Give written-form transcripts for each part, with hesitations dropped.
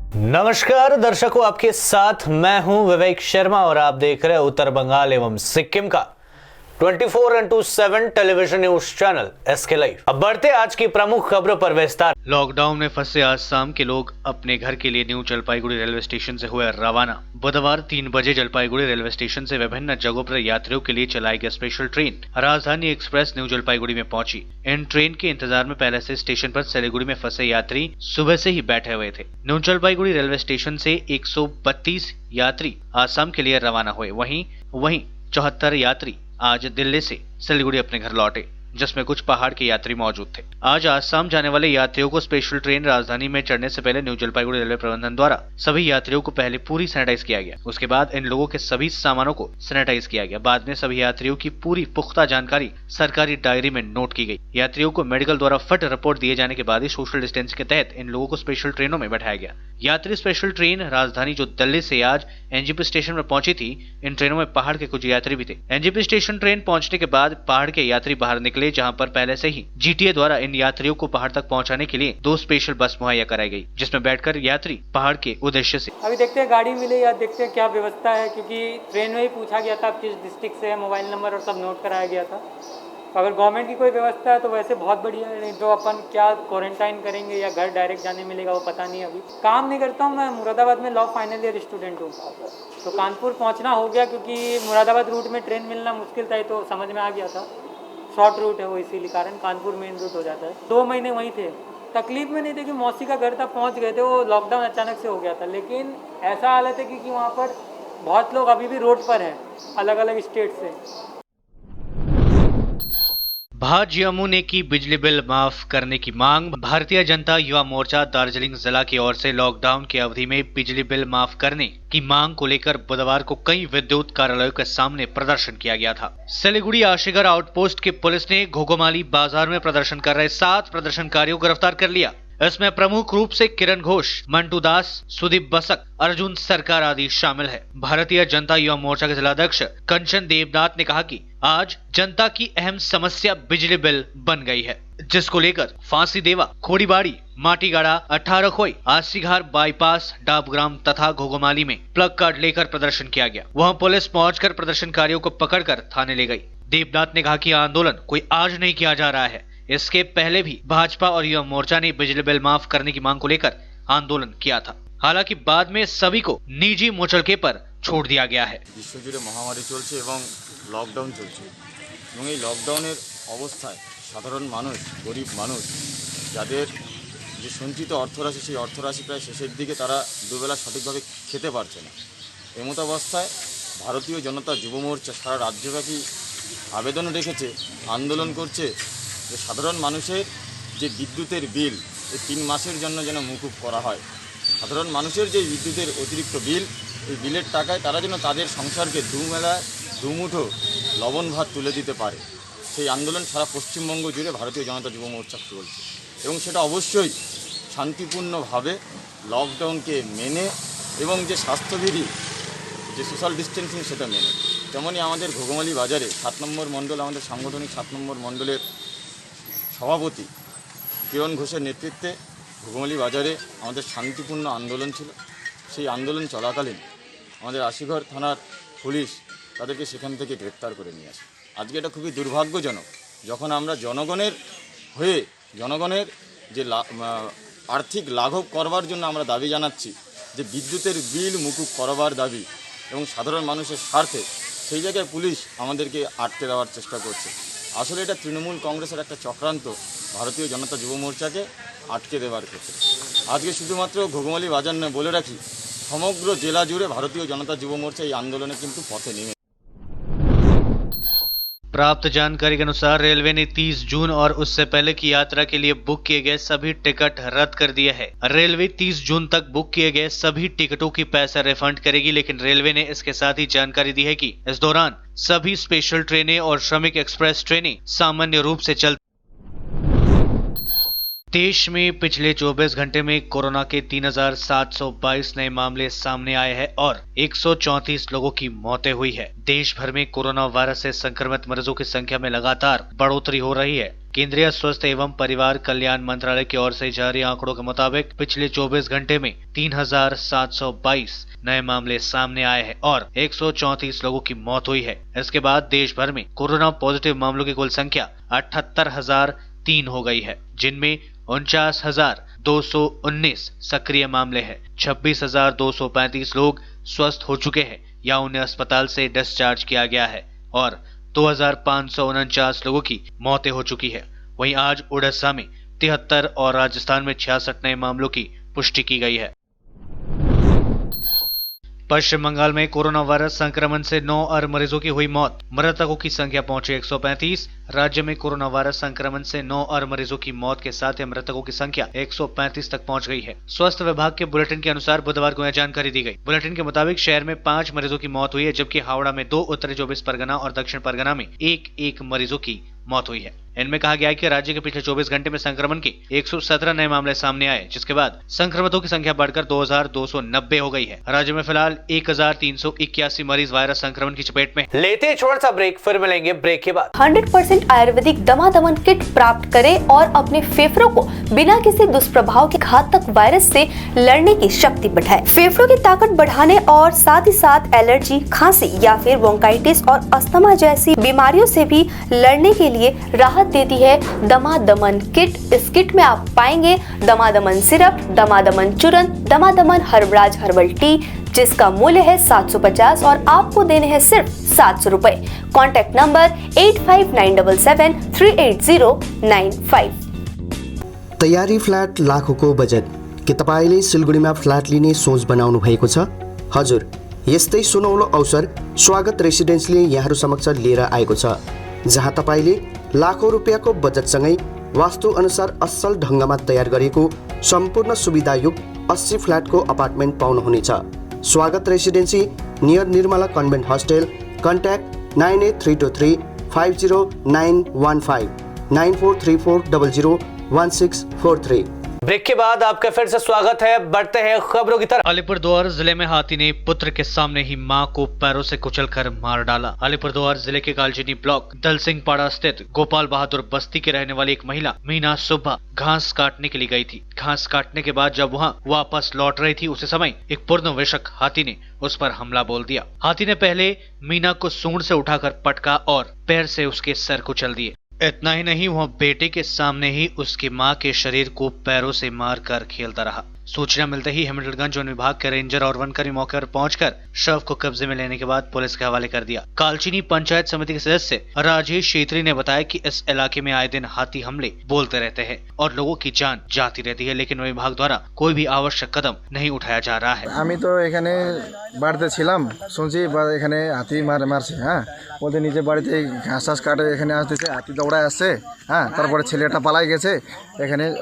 नमस्कार दर्शकों, आपके साथ मैं हूं विवेक शर्मा और आप देख रहे हैं उत्तर बंगाल एवं सिक्किम का 24x7 television news channel SK live. अब बढ़ते आज की प्रमुख खबरों पर विस्तार। लॉकडाउन में फंसे आसाम के लोग अपने घर के लिए न्यू जलपाईगुड़ी रेलवे स्टेशन से हुए रवाना। बुधवार 3 बजे जलपाईगुड़ी रेलवे स्टेशन से विभिन्न जगहों पर यात्रियों के लिए चलाई गई स्पेशल ट्रेन राजधानी एक्सप्रेस न्यू जलपाईगुड़ी में पहुंची। इन ट्रेन के इंतजार में पहले से स्टेशन पर सिलीगुड़ी में फंसे यात्री सुबह से ही बैठे हुए थे। न्यू जलपाईगुड़ी रेलवे स्टेशन से 132 यात्री आसाम के लिए रवाना हुए। वहीं 74 यात्री आज दिल्ली से सिलीगुड़ी अपने घर लौटे, जिसमें कुछ पहाड़ के यात्री मौजूद थे। आज आसाम जाने वाले यात्रियों को स्पेशल ट्रेन राजधानी में चढ़ने से पहले न्यू जलपाईगुड़ी रेलवे प्रबंधन द्वारा सभी यात्रियों को पहले पूरी सैनिटाइज किया गया। उसके बाद इन लोगों के सभी सामानों को सैनिटाइज किया गया। बाद में सभी यात्रियों की पूरी पुख्ता जानकारी सरकारी डायरी में नोट की गई। यात्रियों को मेडिकल द्वारा फिट रिपोर्ट दिए जाने के बाद ही सोशल डिस्टेंसिंग के तहत इन लोगों को स्पेशल ट्रेनों में बैठाया गया। यात्री स्पेशल ट्रेन राजधानी जो दिल्ली से आज एनजेपी स्टेशन पर पहुंची थी। इन ट्रेनों में पहाड़ के कुछ यात्री भी थे। एनजेपी स्टेशन ट्रेन पहुंचने के बाद पहाड़ के यात्री बाहर निकले, जहां पर पहले से ही जीटीए द्वारा इन यात्रियों को पहाड़ तक पहुंचाने के लिए 2 स्पेशल बस मुहैया कराई गई, जिसमें बैठकर यात्री पहाड़ के उद्देश्य से अभी देखते हैं गाड़ी मिले या देखते हैं क्या व्यवस्था है, क्योंकि ट्रेन में ही पूछा गया था आप किस डिस्ट्रिक्ट से है, मोबाइल नंबर और सब नोट कराया गया था। तो अगर गवर्नमेंट की कोई व्यवस्था है तो वैसे बहुत बढ़िया है, नहीं तो अपन क्या क्वारंटाइन करेंगे या घर डायरेक्ट जाने मिलेगा वो पता नहीं। अभी काम नहीं करता हूँ मैं, मुरादाबाद में लॉ फाइनल ईयर स्टूडेंट हूँ, तो कानपुर पहुँचना हो गया क्योंकि मुरादाबाद रूट में ट्रेन मिलना मुश्किल था। तो समझ में आ गया था शॉर्ट रूट है वो, इसीलिए कारण कानपुर मेन रूट हो जाता है। 2 महीने वहीं थे, तकलीफ में नहीं थे कि मौसी का घर था, पहुंच गए थे। वो लॉकडाउन अचानक से हो गया था, लेकिन ऐसा हालत है कि वहाँ पर बहुत लोग अभी भी रोड पर हैं अलग अलग स्टेट से। भाजयुमो ने की बिजली बिल माफ करने की मांग। भारतीय जनता युवा मोर्चा दार्जिलिंग जिला की ओर से लॉकडाउन की अवधि में बिजली बिल माफ करने की मांग को लेकर बुधवार को कई विद्युत कार्यालयों के सामने प्रदर्शन किया गया था। सिलीगुड़ी आशिगर आउटपोस्ट की पुलिस ने घोघमाली बाजार में प्रदर्शन कर रहे 7 प्रदर्शनकारियों को गिरफ्तार कर लिया। इसमें प्रमुख रूप से किरण घोष, मंटू दास, सुदीप बसक, अर्जुन सरकार आदि शामिल है। भारतीय जनता युवा मोर्चा के जिलाध्यक्ष कंचन देवनाथ ने कहा कि आज जनता की अहम समस्या बिजली बिल बन गई है, जिसको लेकर फांसी देवा, खोड़ीबाड़ी, माटीगाड़ा, 18 खोई, आसीघार बाईपास, डाबग्राम तथा घोघमाली में प्लग कार्ड लेकर प्रदर्शन किया गया। वहां पुलिस पहुंचकर प्रदर्शनकारियों को पकड़कर थाने ले गई। देवनाथ ने कहा कि आंदोलन कोई आज नहीं किया जा रहा है, इसके पहले भी भाजपा और युवा मोर्चा ने बिजली बिल माफ करने की मांग को लेकर आंदोलन किया था। हालांकि बाद में सभी को निजी मुचलके पर छोड़ दिया गया है। বিশ্বজুড়ে মহামারী চলছে এবং লকডাউন চলছে এবং এই লকডাউনের অবস্থায় সাধারণ মানুষ, গরিব মানুষ যাদের যে সঞ্চিত অর্থরাশি, সেই অর্থরাশি প্রায় শেষের দিকে, তারা দুবেলা সঠিকভাবে খেতে পারছে না। এমতো অবস্থায় ভারতীয় জনতা যুব মোর্চা সারা রাজ্যব্যাপী আবেদন রেখেছে, আন্দোলন করছে যে সাধারণ মানুষের যে বিদ্যুতের বিল এই 3 মাসের জন্য যেন মকুব করা হয়। সাধারণ মানুষের যে বিদ্যুতের অতিরিক্ত বিল, এই বিলের টাকায় তারা যেন তাদের সংসারকে দুমুঠো লবণ ভাত তুলে দিতে পারে, সেই আন্দোলন সারা পশ্চিমবঙ্গ জুড়ে ভারতীয় জনতা যুব মোর্চা চলছে এবং সেটা অবশ্যই শান্তিপূর্ণভাবে লকডাউনকে মেনে এবং যে স্বাস্থ্যবিধি, যে সোশ্যাল ডিস্টেন্সিং সেটা মেনে। তেমনই আমাদের ঘোঘমালি বাজারে 7 নম্বর মণ্ডল, আমাদের সাংগঠনিক 7 নম্বর মণ্ডলের সভাপতি কিরণ ঘোষের নেতৃত্বে ঘোঘমালি বাজারে আমাদের শান্তিপূর্ণ আন্দোলন ছিল। সেই আন্দোলন চলাকালীন আমাদের আশিঘর থানার পুলিশ তাদেরকে সেখান থেকে গ্রেপ্তার করে নিয়ে আসে। আজকে এটা খুবই দুর্ভাগ্যজনক, যখন আমরা জনগণের হয়ে জনগণের যে আর্থিক লাঘব করবার জন্য আমরা দাবি জানাচ্ছি, যে বিদ্যুতের বিল মুকুব করবার দাবি এবং সাধারণ মানুষের স্বার্থে, সেই জায়গায় পুলিশ আমাদেরকে আটকে দেওয়ার চেষ্টা করছে। আসলে এটা তৃণমূল কংগ্রেসের একটা চক্রান্ত ভারতীয় জনতা যুব মোর্চাকে আটকে দেওয়ার ক্ষেত্রে। আজকে শুধুমাত্র ঘোঘমালি বাজার নয়, বলে রাখি সমগ্র জেলা জুড়ে ভারতীয় জনতা যুব মোর্চা এই আন্দোলনে কিন্তু পথে নেমে। प्राप्त जानकारी के अनुसार रेलवे ने 30 जून और उससे पहले की यात्रा के लिए बुक किए गए सभी टिकट रद्द कर दिए हैं। रेलवे 30 जून तक बुक किए गए सभी टिकटों की पैसा रिफंड करेगी, लेकिन रेलवे ने इसके साथ ही जानकारी दी है कि इस दौरान सभी स्पेशल ट्रेनें और श्रमिक एक्सप्रेस ट्रेनें सामान्य रूप से चल। देश में पिछले 24 घंटे में कोरोना के 3,722 नए मामले सामने आए हैं और 134 लोगों की मौतें हुई है। देश भर में कोरोना वायरस से संक्रमित मरीजों की संख्या में लगातार बढ़ोतरी हो रही है। केंद्रीय स्वास्थ्य एवं परिवार कल्याण मंत्रालय की ओर से जारी आंकड़ों के मुताबिक पिछले 24 घंटे में 3,722 नए मामले सामने आए हैं और 134 लोगों की मौत हुई है। इसके बाद देश भर में कोरोना पॉजिटिव मामलों की कुल संख्या 78,003 हो गई है, जिनमें 49,219 सक्रिय मामले हैं। 26,235 लोग स्वस्थ हो चुके हैं या उन्हें अस्पताल से डिस्चार्ज किया गया है और 2,549 लोगों की मौतें हो चुकी है। वहीं आज उड़ीसा में 73 और राजस्थान में 66 नए मामलों की पुष्टि की गई है। पश्चिम बंगाल में कोरोना वायरस संक्रमण से 9 और मरीजों की हुई मौत, मृतकों की संख्या पहुंची 135। राज्य में कोरोना वायरस संक्रमण से 9 और मरीजों की मौत के साथ ही मृतकों की संख्या 135 तक पहुंच गई है। स्वास्थ्य विभाग के बुलेटिन के अनुसार बुधवार को यह जानकारी दी गई। बुलेटिन के मुताबिक शहर में 5 मरीजों की मौत हुई है, जबकि हावड़ा में 2, उत्तरी 24 परगना और दक्षिण परगना में 1-1 मरीजों की मौत हुई है। इनमें कहा गया है कि राज्य के पिछले 24 घंटे में संक्रमण के 117 नए मामले सामने आए, जिसके बाद संक्रमितों की संख्या बढ़कर 2,290 हो गई है। राज्य में फिलहाल 1,381 मरीज वायरस संक्रमण की चपेट में। लेते हैं छोटा सा ब्रेक, फिर मिलेंगे ब्रेक के बाद। 100% आयुर्वेदिक दमा-दमन किट प्राप्त करें और अपने फेफड़ों को बिना किसी दुष्प्रभाव के घातक वायरस से लड़ने की शक्ति बढ़ाएं। फेफड़ों की ताकत बढ़ाने और साथ ही साथ एलर्जी, खांसी या फिर ब्रोंकाइटिस और अस्थमा जैसी बीमारियों से भी लड़ने के लिए राहत देती है दमा-दमन किट। इस किट में आप पाएंगे दमा-दमन सिरप, दमा-दमन चूर्ण, दमा-दमन हर्बराज हर्बल टी, जिसका मूल्य है 750 और आपको देने हैं सिर्फ 700 रुपए। Contact number 8597738095। तयारी फ्ल्याट लाखौंको बजेट के तपाईले सिलगढीमा फ्ल्याट लिने सोच बनाउनु भएको छ? हजुर, यस्तै सुनौलो अवसर स्वागत रेसिडेन्सले यहाँहरू समक्ष लिएर आएको छ, जहाँ तपाईले लाखौं रुपियाँको बजेटसँगै वास्तु अनुसार असल ढङ्गमा तयार गरिएको सम्पूर्ण सुविधायुक्त 80 फ्ल्याटको अपार्टमेन्ट पाउनुहुनेछ। Swagat residency near Nirmala convent hostel. Contact 9832350915 9434001643। Break के बाद आपका फिर से स्वागत है। बढ़ते हैं खबरों की तरफ। अलीपुरद्वार जिले में हाथी ने पुत्र के सामने ही मां को पैरों से कुचलकर मार डाला। अलीपुरद्वार जिले के कालचिनी ब्लॉक दलसिंह पाड़ा स्थित गोपाल बहादुर बस्ती के रहने वाली एक महिला मीना सुबह घास काटने के लिए गई थी। घास काटने के बाद जब वहां वापस लौट रही थी, उसी समय एक पूर्णवयस्क हाथी ने उस पर हमला बोल दिया। हाथी ने पहले मीना को सूंड से उठाकर पटका और पैर से उसके सर कुचल दिए। इतना ही नहीं, वह बेटे के सामने ही उसकी मां के शरीर को पैरों से मारकर खेलता रहा। सूचना मिलते ही हेमंतगंज वन विभाग के रेंजर और वनकर्मी मौके पर पहुंचकर शव को कब्जे में लेने के बाद पुलिस के हवाले कर दिया। कालचिनी पंचायत समिति के सदस्य राजेश छेत्री ने बताया कि इस इलाके में आए दिन हाथी हमले बोलते रहते हैं और लोगों की जान जाती रहती है, लेकिन विभाग द्वारा कोई भी आवश्यक कदम नहीं उठाया जा रहा है। আমি তো এখানে বাড়িতে ছিলাম, শুনছি এখানে হাতি মারছে। হ্যাঁ, ওদের নিজে বাড়িতে ঘাস ঘাস কাটে এখানে আসতেছে, হাতি দৌড়ায় আসছে। হ্যাঁ, তারপরে ছেলেটা পালাই গেছে, এখানে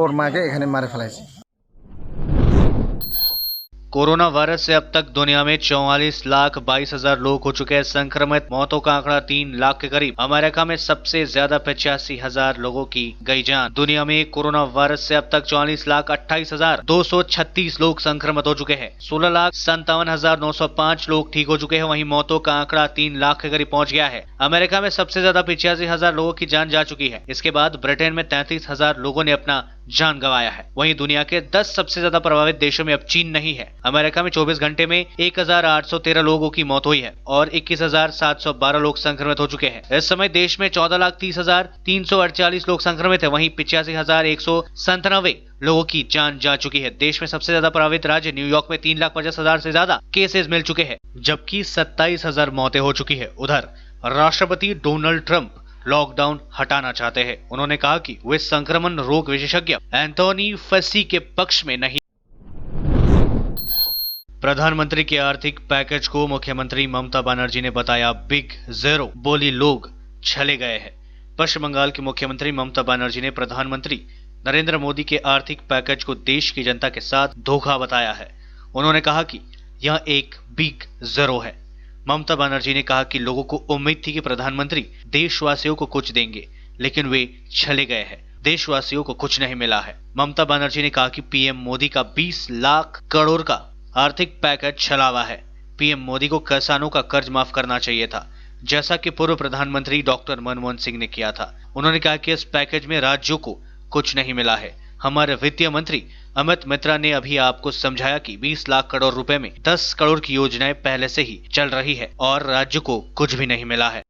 ওর মাকে এখানে মারে ফেলাইছে। कोरोना वायरस से अब तक दुनिया में 44,22,000 लोग हो चुके हैं संक्रमित। मौतों का आंकड़ा 3 लाख के करीब। अमेरिका में सबसे ज्यादा 85,000 लोगों की गई जान। दुनिया में कोरोना वायरस से अब तक 44,28,236 लोग संक्रमित हो चुके हैं। 16,57,905 लोग ठीक हो चुके हैं। वहीं मौतों का आंकड़ा 3 लाख के करीब पहुंच गया है। अमेरिका में सबसे ज्यादा 85,000 लोगों की जान जा चुकी है। इसके बाद ब्रिटेन में 33,000 लोगों ने अपना जान गंवाया है। वहीं दुनिया के 10 सबसे ज्यादा प्रभावित देशों में अब चीन नहीं है। अमेरिका में 24 घंटे में 1,813 लोगों की मौत हुई है और 21,712 लोग संक्रमित हो चुके हैं। इस समय देश में 14,30,348 लोग संक्रमित है। वहीं 85,197 लोगों की जान जा चुकी है। देश में सबसे ज्यादा प्रभावित राज्य न्यूयॉर्क में 3,50,000 से ज्यादा केसेस मिल चुके हैं, जबकि 27,000 मौतें हो चुकी है। उधर राष्ट्रपति डोनाल्ड ट्रंप लॉकडाउन हटाना चाहते हैं। उन्होंने कहा कि वे संक्रमण रोग विशेषज्ञ एंथोनी फसी के पक्ष में नहीं। प्रधानमंत्री के आर्थिक पैकेज को मुख्यमंत्री ममता बनर्जी ने बताया बिग ज़ीरो, बोली लोग छले गए हैं। पश्चिम बंगाल की मुख्यमंत्री ममता बनर्जी ने प्रधानमंत्री नरेंद्र मोदी के आर्थिक पैकेज को देश की जनता के साथ धोखा बताया है। उन्होंने कहा कि यह एक बिग ज़ीरो है। ममता बनर्जी ने कहा कि लोगों को उम्मीद थी कि प्रधानमंत्री देशवासियों को कुछ देंगे, लेकिन वे छले गए हैं। देशवासियों को कुछ नहीं मिला है। ममता बनर्जी ने कहा कि पीएम मोदी का 20 लाख करोड़ का आर्थिक पैकेज छलावा है। पीएम मोदी को किसानों का कर्ज माफ करना चाहिए था। जैसा कि पूर्व प्रधानमंत्री डॉक्टर मनमोहन सिंह ने किया था। उन्होंने कहा कि इस पैकेज में राज्यों को कुछ नहीं मिला है। हमारे वित्तीय मंत्री अमित मित्रा ने अभी आपको समझाया कि 20 लाख करोड़ रुपए में 10 करोड़ की योजनाएं पहले से ही चल रही है और राज्य को कुछ भी नहीं मिला है।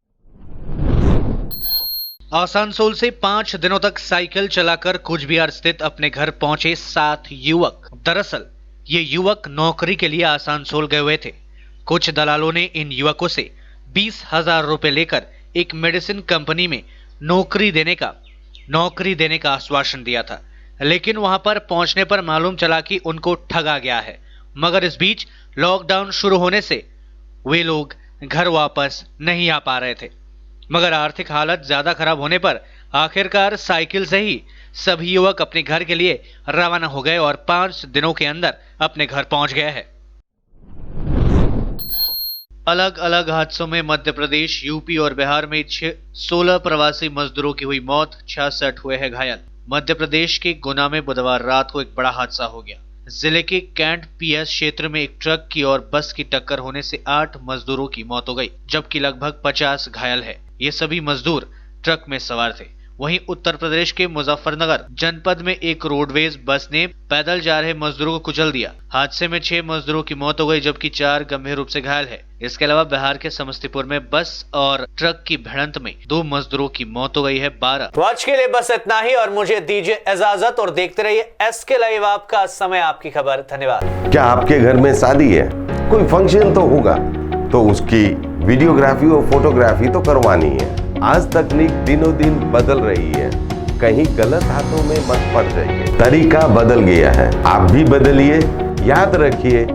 आसनसोल से 5 दिनों तक साइकिल चलाकर कुचबिहार स्थित अपने घर पहुंचे 7 युवक। दरअसल ये युवक नौकरी के लिए आसनसोल गए हुए थे। कुछ दलालों ने इन युवकों से 20,000 रुपए लेकर एक मेडिसिन कंपनी में नौकरी देने का आश्वासन दिया था, लेकिन वहां पर पहुंचने पर मालूम चला कि उनको ठगा गया है। मगर इस बीच लॉकडाउन शुरू होने से वे लोग घर वापस नहीं आ पा रहे थे। मगर आर्थिक हालत ज्यादा खराब होने पर आखिरकार साइकिल से ही सभी युवक अपने घर के लिए रवाना हो गए और 5 दिनों के अंदर अपने घर पहुंच गए हैं। अलग अलग हादसों में मध्य प्रदेश, यूपी और बिहार में 16 प्रवासी मजदूरों की हुई मौत, 66 हुए हैं घायल। मध्य प्रदेश के गुना में बुधवार रात को एक बड़ा हादसा हो गया। जिले के कैंट पीएस क्षेत्र में एक ट्रक की और बस की टक्कर होने से 8 मजदूरों की मौत हो गई, जबकि लगभग 50 घायल है। ये सभी मजदूर ट्रक में सवार थे। वहीं उत्तर प्रदेश के मुजफ्फरनगर जनपद में एक रोडवेज बस ने पैदल जा रहे मजदूरों को कुचल दिया। हादसे में 6 मजदूरों की मौत हो गई, जबकि 4 गंभीर रूप से घायल है। इसके अलावा बिहार के समस्तीपुर में बस और ट्रक की भिड़ंत में 2 मजदूरों की मौत हो गई है। 12। तो आज के लिए बस इतना ही और मुझे दीजिए इजाजत और देखते रहिए एसके लाइव, आपका समय आपकी खबर। धन्यवाद। क्या आपके घर में शादी है, कोई फंक्शन तो होगा, तो उसकी वीडियोग्राफी और फोटोग्राफी तो करवानी है। आज तकनीक दिनों दिन बदल रही है, कहीं गलत हाथों में मत पड़ जाइए। तरीका बदल गया है, आप भी बदलिए। याद रखिए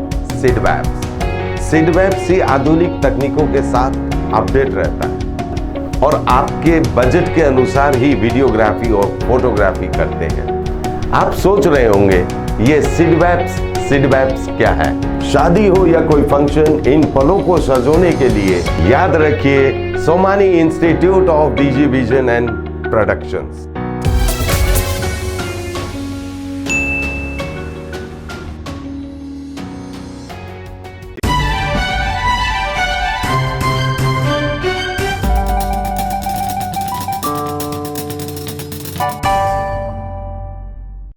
सिडवैप्स ही आधुनिक तकनीकों के साथ अपडेट रहता है और आपके बजट के अनुसार ही वीडियोग्राफी और फोटोग्राफी करते हैं। आप सोच रहे होंगे ये सिडवैप्स क्या है? शादी हो या कोई फंक्शन, इन पलों को सजोने के लिए याद रखिए Somani institute of digi vision and productions.